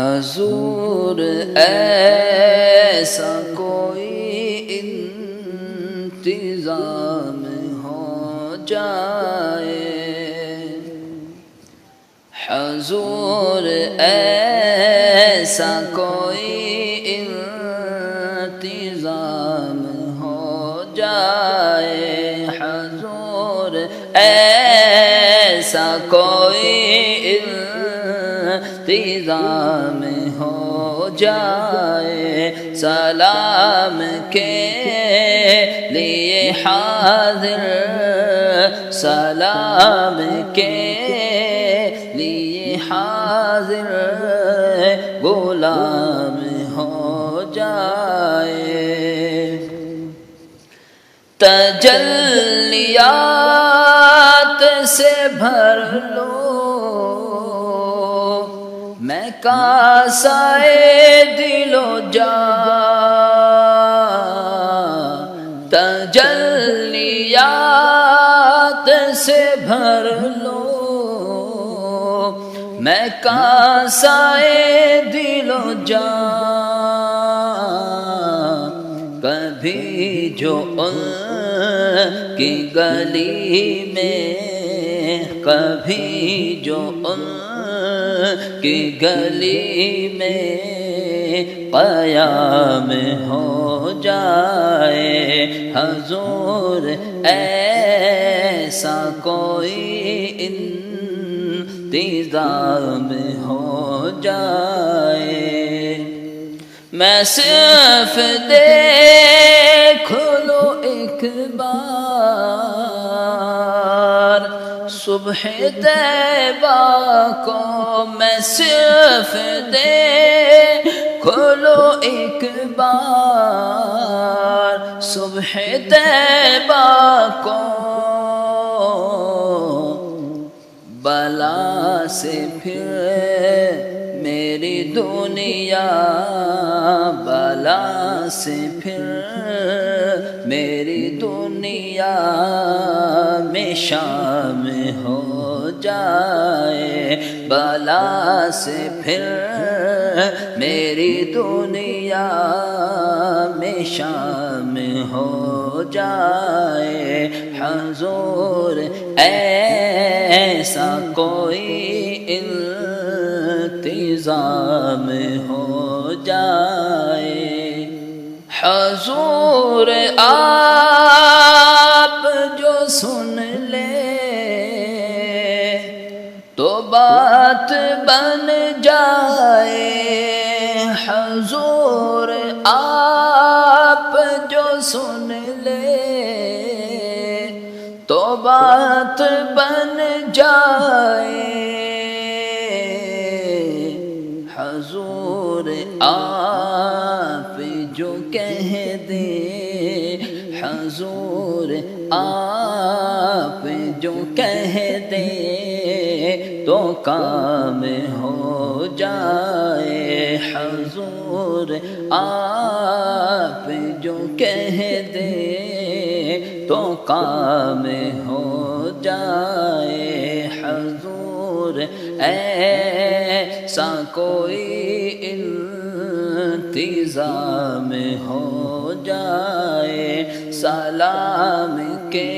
حضور ایسا کوئی انتظام ہو جائے، حضور ایسا کوئی انتظام ہو جائے، حضور ایسا کوئی انتظام ہو جائے، سلام کے لیے حاضر، سلام کے لیے حاضر غلام ہو جائے، تجلیات سے بھر لو میں کاسائے دل و جان، تجلیات سے بھر لو میں کاسائے دل و جان، کبھی جو ان کی گلی میں، کبھی جو ان کی گلی میں قیام ہو جائے، حضور ایسا کوئی انتظام ہو جائے، میں صرف دیکھ لو ایک بار صبح طیبہ کو، میں صرف دیکھ لو ایک بار صبح طیبہ کو، بلا سے پھر میری دنیا، بلا سے پھر میری دنیا میں شام ہو جائے، بلا سے پھر میری دنیا میں شام ہو جائے، حضور ایسا کوئی انتظام ہو جائے، حضور آپ جو سن لے تو بات بن جائے، حضور آپ جو سن لے تو بات بن جائے، حضور آپ جو کہہ دے، حضور آپ جو کہہ دے تو کام ہو جائے، حضور آپ جو کہہ دے تو کام ہو جائے، حضور ایسا کوئی انتظام ہو جائے، سلام کے